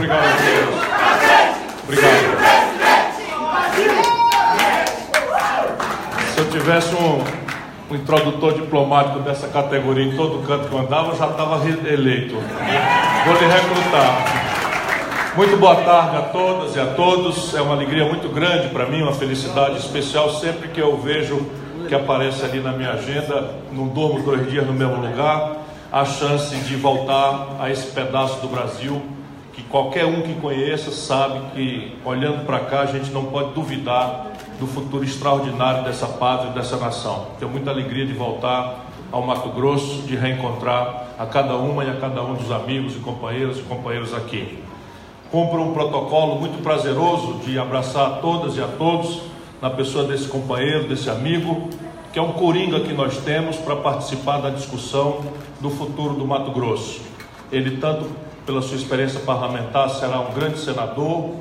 obrigado a todos. Obrigado. Se eu tivesse um introdutor diplomático dessa categoria em todo canto que eu andava, eu já estava eleito. Vou lhe recrutar. Muito boa tarde a todas e a todos. É uma alegria muito grande para mim, uma felicidade especial sempre que eu vejo que aparece ali na minha agenda, não durmo 2 dias no mesmo lugar, a chance de voltar a esse pedaço do Brasil, que qualquer um que conheça sabe que, olhando para cá, a gente não pode duvidar do futuro extraordinário dessa pátria e dessa nação. Tenho muita alegria de voltar ao Mato Grosso, de reencontrar a cada uma e a cada um dos amigos e companheiros aqui. Cumpro um protocolo muito prazeroso de abraçar a todas e a todos, na pessoa desse companheiro, desse amigo, que é um coringa que nós temos para participar da discussão do futuro do Mato Grosso. Ele, tanto pela sua experiência parlamentar, será um grande senador,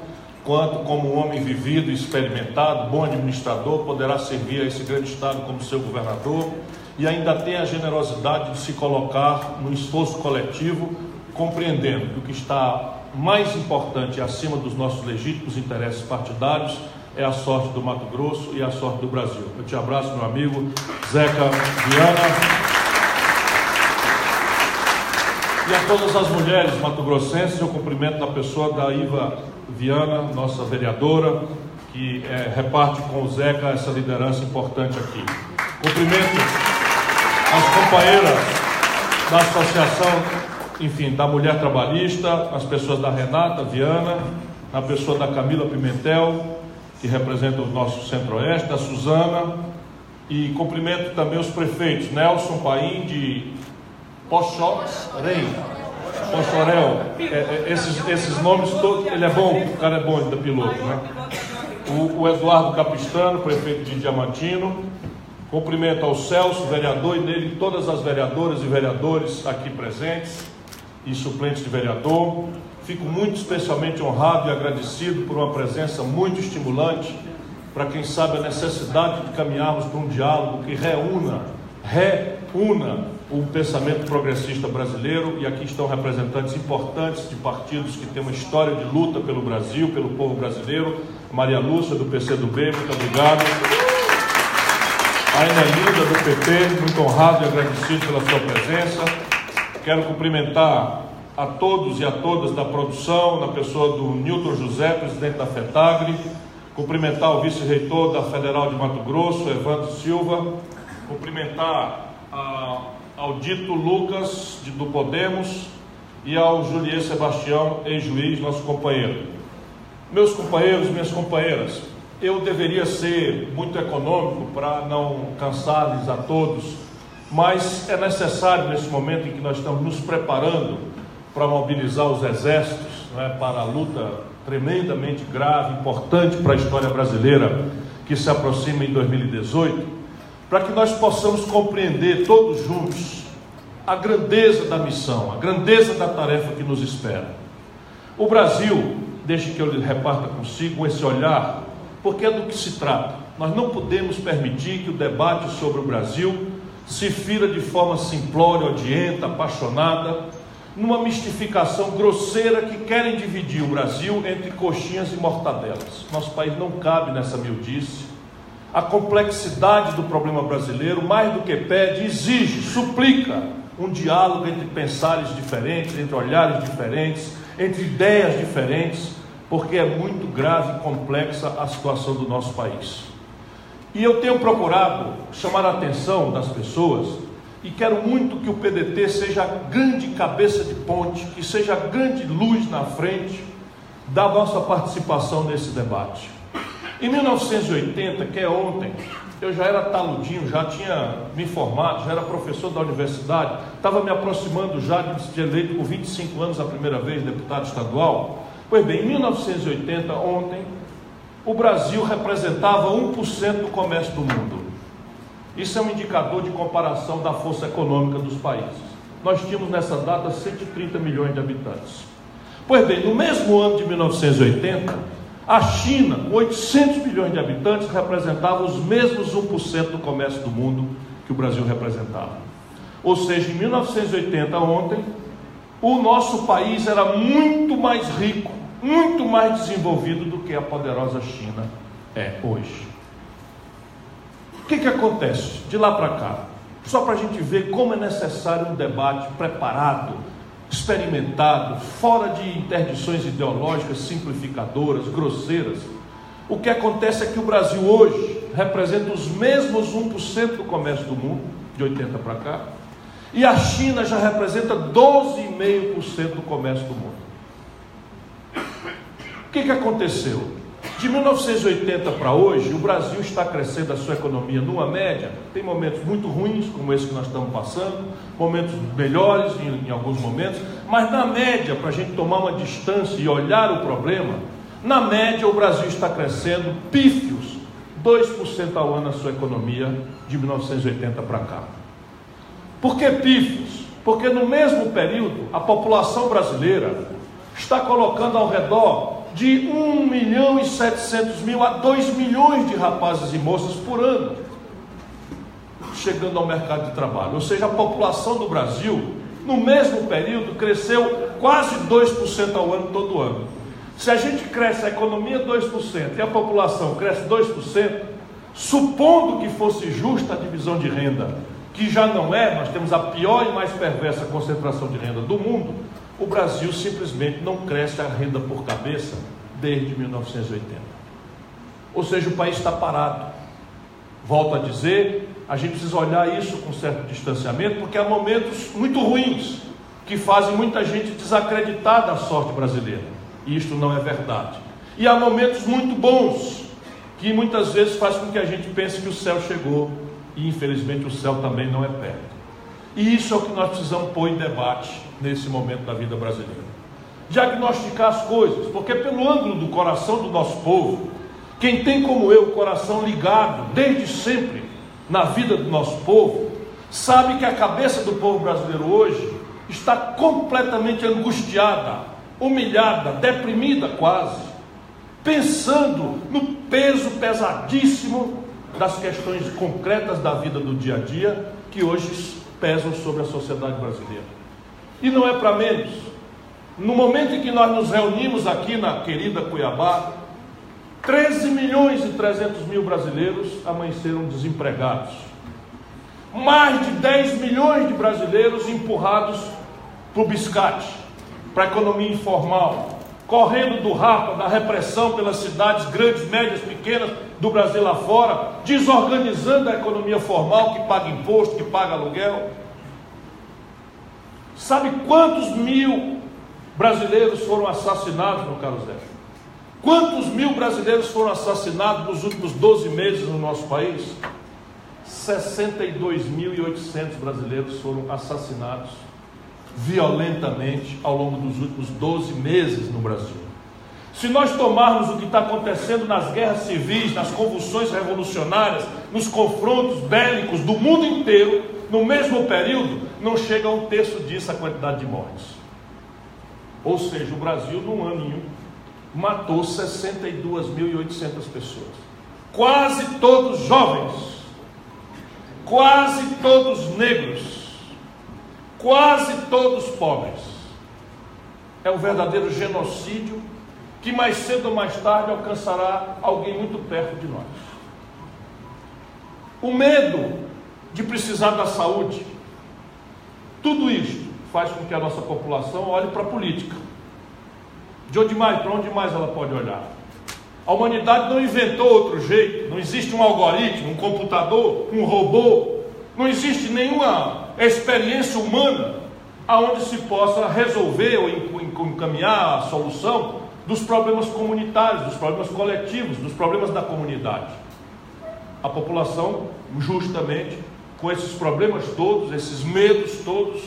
quanto como um homem vivido e experimentado, bom administrador, poderá servir a esse grande estado como seu governador, e ainda tem a generosidade de se colocar no esforço coletivo, compreendendo que o que está mais importante e acima dos nossos legítimos interesses partidários é a sorte do Mato Grosso e a sorte do Brasil. Eu te abraço, meu amigo Zeca Viana. E a todas as mulheres mato-grossenses, eu cumprimento na pessoa da Iva Viana, nossa vereadora, que reparte com o Zeca essa liderança importante aqui. Cumprimento as companheiras da Associação, enfim, da Mulher Trabalhista, as pessoas da Renata Viana, na pessoa da Camila Pimentel, que representa o nosso Centro-Oeste, da Suzana, e cumprimento também os prefeitos, Nelson Paim de Pochorel, esses nomes todos, ele é bom, o cara é bom da piloto, né? O Eduardo Capistrano, prefeito de Diamantino. Cumprimento ao Celso, vereador, e nele todas as vereadoras e vereadores aqui presentes e suplentes de vereador. Fico muito especialmente honrado e agradecido por uma presença muito estimulante para quem sabe a necessidade de caminharmos para um diálogo que reúna o pensamento progressista brasileiro, e aqui estão representantes importantes de partidos que têm uma história de luta pelo Brasil, pelo povo brasileiro. Maria Lúcia, do PCdoB, muito obrigado. A Enelinda, do PP, muito honrado e agradecido pela sua presença. Quero cumprimentar a todos e a todas da produção, na pessoa do Nilton José, presidente da FETAGRE, cumprimentar o vice-reitor da Federal de Mato Grosso, Evandro Silva, cumprimentar ao Dito Lucas, do Podemos, e ao Juliê Sebastião, ex-juiz, nosso companheiro. Meus companheiros, minhas companheiras, eu deveria ser muito econômico para não cansar-lhes a todos, mas é necessário, nesse momento em que nós estamos nos preparando para mobilizar os exércitos, para a luta tremendamente grave, importante para a história brasileira, que se aproxima em 2018, para que nós possamos compreender todos juntos a grandeza da missão, a grandeza da tarefa que nos espera. O Brasil, deixe que eu lhe reparta consigo esse olhar, porque é do que se trata. Nós não podemos permitir que o debate sobre o Brasil se fira de forma simplória, odienta, apaixonada, numa mistificação grosseira que querem dividir o Brasil entre coxinhas e mortadelas. Nosso país não cabe nessa miudice. A complexidade do problema brasileiro, mais do que pede, exige, suplica um diálogo entre pensares diferentes, entre olhares diferentes, entre ideias diferentes, porque é muito grave e complexa a situação do nosso país. E eu tenho procurado chamar a atenção das pessoas, e quero muito que o PDT seja a grande cabeça de ponte, que seja a grande luz na frente da nossa participação nesse debate. Em 1980, que é ontem, eu já era taludinho, já tinha me formado, já era professor da universidade, estava me aproximando já de ser eleito por 25 anos a primeira vez deputado estadual. Pois bem, em 1980, ontem, o Brasil representava 1% do comércio do mundo. Isso é um indicador de comparação da força econômica dos países. Nós tínhamos nessa data 130 milhões de habitantes. Pois bem, no mesmo ano de 1980, a China, com 800 milhões de habitantes, representava os mesmos 1% do comércio do mundo que o Brasil representava. Ou seja, em 1980, ontem, o nosso país era muito mais rico, muito mais desenvolvido do que a poderosa China é hoje. O que acontece de lá para cá? Só para a gente ver como é necessário um debate preparado, experimentado, fora de interdições ideológicas simplificadoras, grosseiras. O que acontece é que o Brasil hoje representa os mesmos 1% do comércio do mundo, de 80 para cá, e a China já representa 12,5% do comércio do mundo. O que aconteceu? De 1980 para hoje, o Brasil está crescendo a sua economia numa média. Tem momentos muito ruins, como esse que nós estamos passando, momentos melhores em alguns momentos, mas na média, para a gente tomar uma distância e olhar o problema, na média o Brasil está crescendo pífios 2% ao ano a sua economia de 1980 para cá. Por que pífios? Porque no mesmo período a população brasileira está colocando ao redor de 1.700.000 a 2 milhões de rapazes e moças por ano chegando ao mercado de trabalho. Ou seja, a população do Brasil no mesmo período cresceu quase 2% ao ano todo ano. Se a gente cresce a economia 2% e a população cresce 2%, supondo que fosse justa a divisão de renda, que já não é, nós temos a pior e mais perversa concentração de renda do mundo, o Brasil simplesmente não cresce a renda por cabeça desde 1980. Ou seja, o país está parado. Volto a dizer, a gente precisa olhar isso com certo distanciamento, porque há momentos muito ruins que fazem muita gente desacreditar da sorte brasileira. E isto não é verdade. E há momentos muito bons, que muitas vezes faz com que a gente pense que o céu chegou, e infelizmente o céu também não é perto. E isso é o que nós precisamos pôr em debate nesse momento da vida brasileira. Diagnosticar as coisas, porque pelo ângulo do coração do nosso povo, quem tem como eu o coração ligado desde sempre na vida do nosso povo, sabe que a cabeça do povo brasileiro hoje está completamente angustiada, humilhada, deprimida quase, pensando no peso pesadíssimo das questões concretas da vida do dia a dia, que hoje pesam sobre a sociedade brasileira. E não é para menos. No momento em que nós nos reunimos aqui na querida Cuiabá, 13.300.000 brasileiros amanheceram desempregados. Mais de 10 milhões de brasileiros empurrados para o biscate, para a economia informal, correndo do rapa, da repressão pelas cidades grandes, médias, pequenas do Brasil lá fora, desorganizando a economia formal, que paga imposto, que paga aluguel. Sabe quantos mil brasileiros foram assassinados, meu caro Zé? Quantos mil brasileiros foram assassinados nos últimos 12 meses no nosso país? 62.800 brasileiros foram assassinados violentamente ao longo dos últimos 12 meses no Brasil. Se nós tomarmos o que está acontecendo nas guerras civis, nas convulsões revolucionárias, nos confrontos bélicos do mundo inteiro, no mesmo período, não chega a 1/3 disso a quantidade de mortes. Ou seja, o Brasil, num aninho, matou 62.800 pessoas. Quase todos jovens, quase todos negros, quase todos pobres. É um verdadeiro genocídio que mais cedo ou mais tarde alcançará alguém muito perto de nós. O medo de precisar da saúde, tudo isto faz com que a nossa população olhe para a política. De onde mais, para onde mais ela pode olhar? A humanidade não inventou outro jeito, não existe um algoritmo, um computador, um robô, não existe nenhuma experiência humana aonde se possa resolver ou encaminhar a solução dos problemas comunitários, dos problemas coletivos, dos problemas da comunidade. A população, justamente, com esses problemas todos, esses medos todos,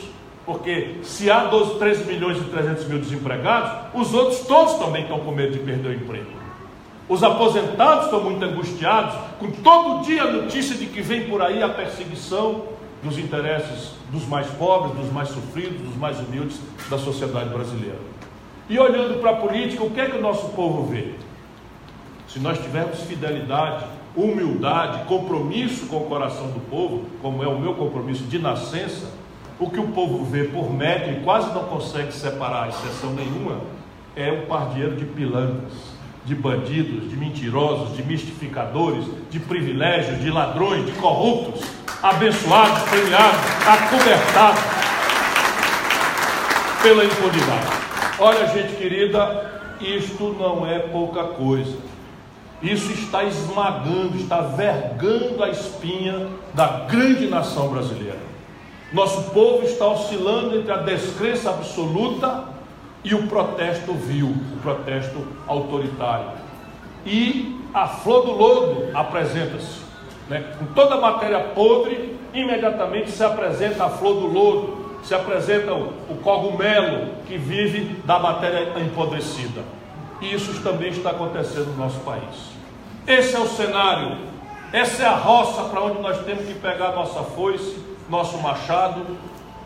porque se há 13.300.000 desempregados, os outros todos também estão com medo de perder o emprego. Os aposentados estão muito angustiados, com todo dia a notícia de que vem por aí a perseguição dos interesses dos mais pobres, dos mais sofridos, dos mais humildes da sociedade brasileira. E olhando para a política, o que é que o nosso povo vê? Se nós tivermos fidelidade, humildade, compromisso com o coração do povo, como é o meu compromisso de nascença, o que o povo vê por média e quase não consegue separar exceção nenhuma, é um pardieiro de pilantras, de bandidos, de mentirosos, de mistificadores, de privilégios, de ladrões, de corruptos, abençoados, premiados, acobertados pela impunidade. Olha, gente querida, isto não é pouca coisa. Isso está esmagando, está vergando a espinha da grande nação brasileira. Nosso povo está oscilando entre a descrença absoluta e o protesto vil, o protesto autoritário. E a flor do lodo apresenta-se, com toda a matéria podre, imediatamente se apresenta a flor do lodo, se apresenta o cogumelo que vive da matéria empodrecida. E isso também está acontecendo no nosso país. Esse é o cenário, essa é a roça para onde nós temos que pegar nossa foice, nosso machado,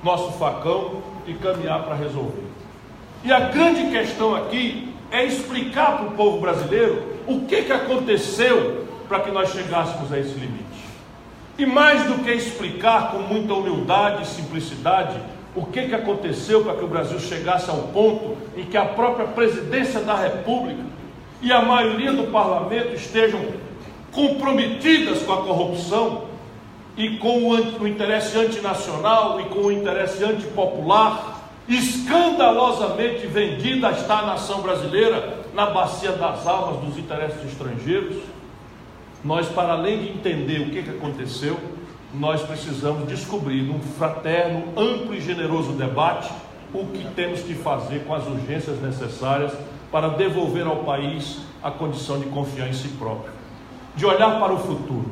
nosso facão e caminhar para resolver. E a grande questão aqui é explicar para o povo brasileiro o que aconteceu para que nós chegássemos a esse limite. E mais do que explicar com muita humildade e simplicidade o que aconteceu para que o Brasil chegasse ao ponto em que a própria presidência da República e a maioria do parlamento estejam comprometidas com a corrupção e com o interesse antinacional e com o interesse antipopular, escandalosamente vendida está a nação brasileira na bacia das almas dos interesses estrangeiros. Nós, para além de entender o que aconteceu, nós precisamos descobrir, num fraterno, amplo e generoso debate, o que temos que fazer com as urgências necessárias para devolver ao país a condição de confiar em si próprio, de olhar para o futuro.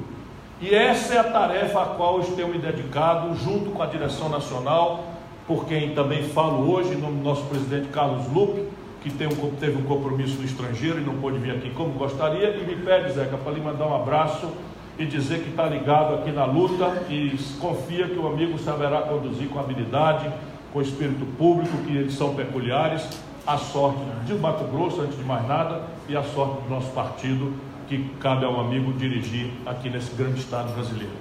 E essa é a tarefa a qual eu tenho me dedicado, junto com a direção nacional, por quem também falo hoje, em nome do nosso presidente Carlos Lupe, que teve um compromisso no estrangeiro e não pôde vir aqui como gostaria, e me pede, Zeca, para lhe mandar um abraço e dizer que está ligado aqui na luta e confia que o amigo saberá conduzir com habilidade, com espírito público, que eles são peculiares, a sorte de Mato Grosso, antes de mais nada, e a sorte do nosso partido, que cabe ao amigo dirigir aqui nesse grande estado brasileiro.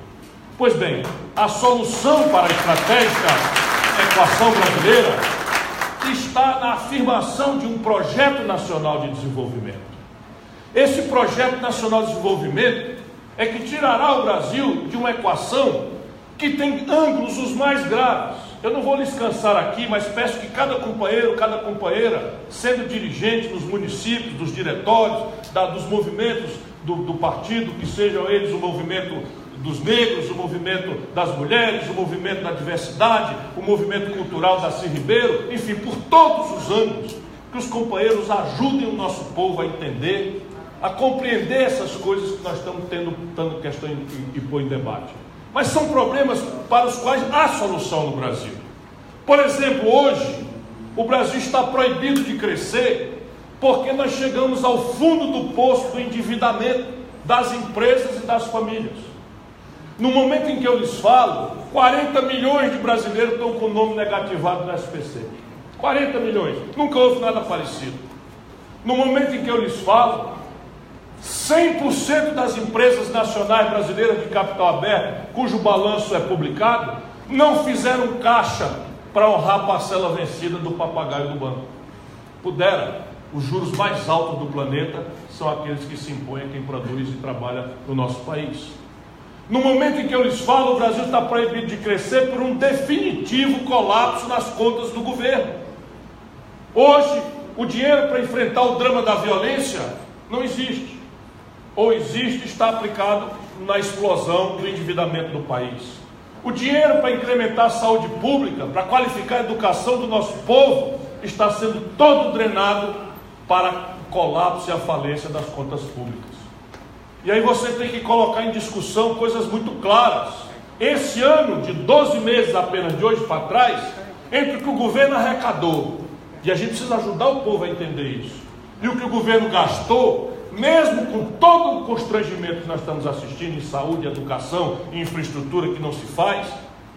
Pois bem, a solução para a estratégica equação brasileira está na afirmação de um projeto nacional de desenvolvimento. Esse projeto nacional de desenvolvimento é que tirará o Brasil de uma equação que tem ângulos os mais graves. Eu não vou lhes cansar aqui, mas peço que cada companheiro, cada companheira, sendo dirigente dos municípios, dos diretórios, dos movimentos do partido, que sejam eles o movimento dos negros, o movimento das mulheres, o movimento da diversidade, o movimento cultural da Darcy Ribeiro, enfim, por todos os ângulos, que os companheiros ajudem o nosso povo a entender, a compreender essas coisas que nós estamos tendo questão e pôr em debate. Mas são problemas para os quais há solução no Brasil. Por exemplo, hoje, o Brasil está proibido de crescer porque nós chegamos ao fundo do poço do endividamento das empresas e das famílias. No momento em que eu lhes falo, 40 milhões de brasileiros estão com o nome negativado no SPC. 40 milhões. Nunca houve nada parecido. No momento em que eu lhes falo, 100% das empresas nacionais brasileiras de capital aberto, cujo balanço é publicado, não fizeram caixa para honrar a parcela vencida do papagaio do banco. Pudera. Os juros mais altos do planeta são aqueles que se impõem a quem produz e trabalha no nosso país. No momento em que eu lhes falo, o Brasil está proibido de crescer por um definitivo colapso nas contas do governo. Hoje, o dinheiro para enfrentar o drama da violência não existe. Ou existe e está aplicado na explosão do endividamento do país. O dinheiro para incrementar a saúde pública, para qualificar a educação do nosso povo, está sendo todo drenado para o colapso e a falência das contas públicas. E aí você tem que colocar em discussão coisas muito claras. Esse ano, de 12 meses apenas de hoje para trás, entre o que o governo arrecadou, e a gente precisa ajudar o povo a entender isso, e o que o governo gastou, mesmo com todo o constrangimento que nós estamos assistindo em saúde, educação e infraestrutura que não se faz,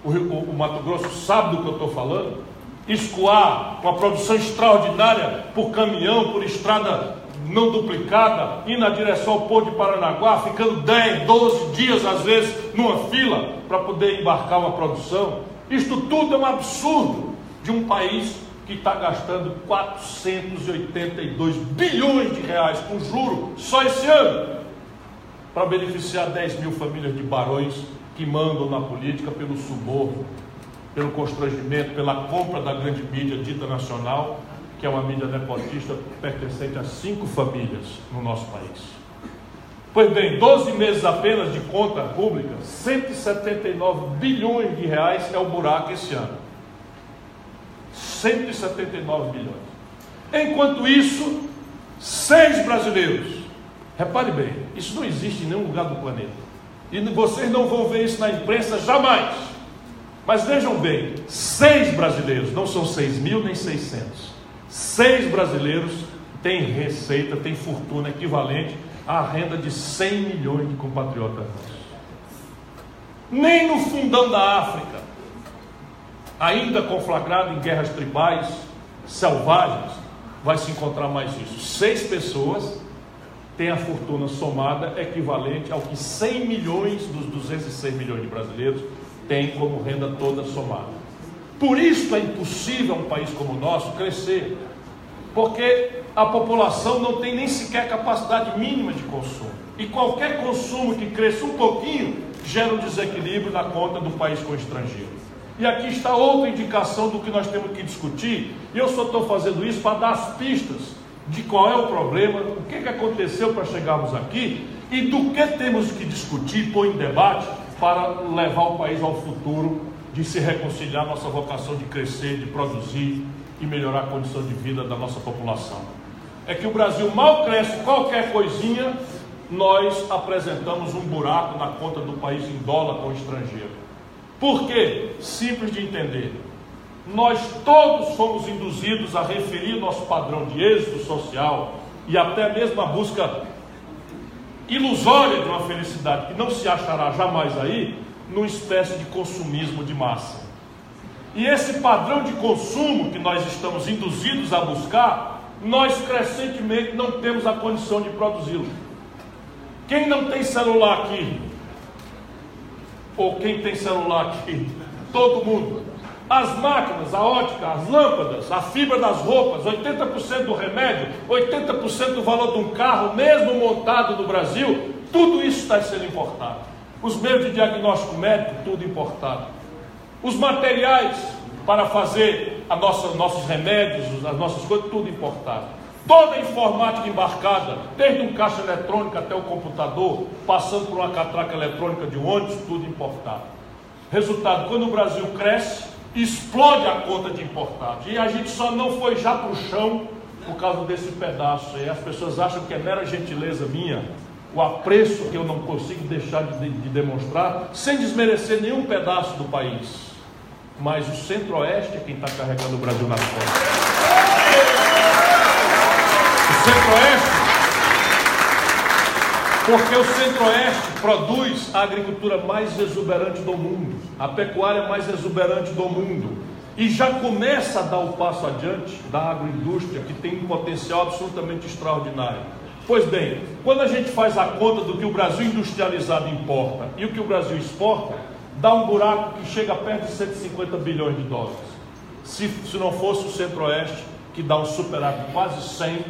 o Mato Grosso sabe do que eu estou falando, escoar com a produção extraordinária por caminhão, por estrada não duplicada, indo na direção ao Porto de Paranaguá, ficando 10, 12 dias às vezes numa fila para poder embarcar uma produção. Isto tudo é um absurdo de um país que está gastando 482 bilhões de reais com juro só esse ano, para beneficiar 10 mil famílias de barões que mandam na política pelo suborno, pelo constrangimento, pela compra da grande mídia dita nacional, que é uma mídia nepotista pertencente a 5 famílias no nosso país. Pois bem, 12 meses apenas de conta pública, 179 bilhões de reais é o buraco esse ano. 179 bilhões. Enquanto isso, 6 brasileiros, repare bem, isso não existe em nenhum lugar do planeta, e vocês não vão ver isso na imprensa jamais, mas vejam bem, 6 brasileiros, não são 6 mil nem 600, 6 brasileiros têm receita, têm fortuna equivalente à renda de 100 milhões de compatriotas. Nem no fundão da África, ainda conflagrado em guerras tribais, selvagens, vai se encontrar mais isso. 6 pessoas têm a fortuna somada equivalente ao que 100 milhões dos 206 milhões de brasileiros têm como renda toda somada. Por isso é impossível um país como o nosso crescer, porque a população não tem nem sequer capacidade mínima de consumo, e qualquer consumo que cresça um pouquinho gera um desequilíbrio na conta do país com o estrangeiro. E aqui está outra indicação do que nós temos que discutir, e eu só estou fazendo isso para dar as pistas de qual é o problema, o que aconteceu para chegarmos aqui, e do que temos que discutir, pôr em debate, para levar o país ao futuro, de se reconciliar nossa vocação de crescer, de produzir e melhorar a condição de vida da nossa população. É que o Brasil mal cresce qualquer coisinha, nós apresentamos um buraco na conta do país em dólar com o estrangeiro. Por quê? Simples de entender. Nós todos fomos induzidos a referir nosso padrão de êxito social e até mesmo a busca ilusória de uma felicidade que não se achará jamais aí, numa espécie de consumismo de massa. E esse padrão de consumo que nós estamos induzidos a buscar, nós crescentemente não temos a condição de produzi-lo. Quem não tem celular aqui? Ou quem tem celular aqui? Todo mundo. As máquinas, a ótica, as lâmpadas, a fibra das roupas, 80% do remédio, 80% do valor de um carro, mesmo montado no Brasil, tudo isso está sendo importado. Os meios de diagnóstico médico, tudo importado. Os materiais para fazer nossos remédios, as nossas coisas, tudo importado. Toda a informática embarcada, desde um caixa eletrônico até o computador, passando por uma catraca eletrônica de um ônibus, tudo importado. Resultado, quando o Brasil cresce, explode a conta de importados. E a gente só não foi já para o chão por causa desse pedaço. E as pessoas acham que é mera gentileza minha, o apreço que eu não consigo deixar de demonstrar, sem desmerecer nenhum pedaço do país. Mas o Centro-Oeste é quem está carregando o Brasil nas costas. O Centro-Oeste, porque o Centro-Oeste produz a agricultura mais exuberante do mundo, a pecuária mais exuberante do mundo, e já começa a dar o passo adiante da agroindústria, que tem um potencial absolutamente extraordinário. Pois bem, quando a gente faz a conta do que o Brasil industrializado importa e o que o Brasil exporta, dá um buraco que chega a perto de 150 bilhões de dólares. Se não fosse o Centro-Oeste, que dá um superávit de quase 100,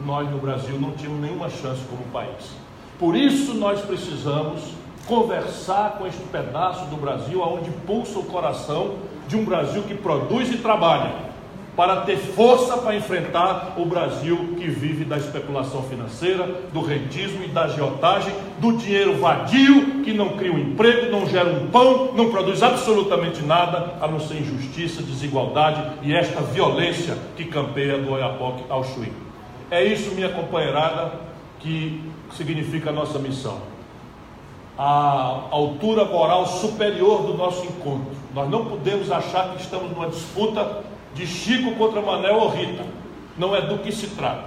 nós no Brasil não tínhamos nenhuma chance como país. Por isso nós precisamos conversar com este pedaço do Brasil onde pulsa o coração de um Brasil que produz e trabalha, para ter força para enfrentar o Brasil que vive da especulação financeira, do rentismo e da agiotagem, do dinheiro vadio, que não cria um emprego, não gera um pão, não produz absolutamente nada, a não ser injustiça, desigualdade e esta violência que campeia do Oiapoque ao Chuí. É isso, minha companheirada, que significa a nossa missão. A altura moral superior do nosso encontro. Nós não podemos achar que estamos numa disputa de Chico contra Manel ou Rita. Não é do que se trata.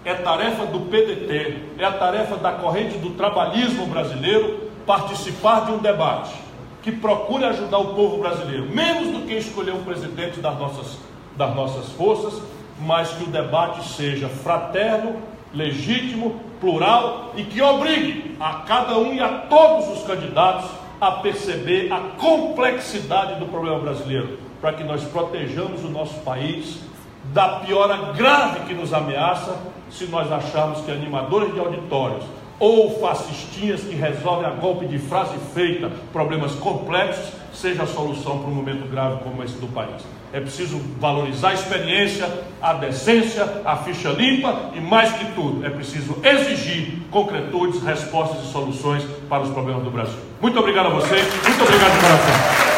É tarefa do PDT, é a tarefa da corrente do trabalhismo brasileiro participar de um debate que procure ajudar o povo brasileiro, menos do que escolher um presidente das nossas forças, mas que o debate seja fraterno, legítimo, plural e que obrigue a cada um e a todos os candidatos a perceber a complexidade do problema brasileiro, para que nós protejamos o nosso país da piora grave que nos ameaça, se nós acharmos que animadores de auditórios ou fascistinhas que resolvem a golpe de frase feita problemas complexos seja a solução para um momento grave como esse do país. É preciso valorizar a experiência, a decência, a ficha limpa e, mais que tudo, é preciso exigir concretudes, respostas e soluções para os problemas do Brasil. Muito obrigado a vocês, muito obrigado de coração.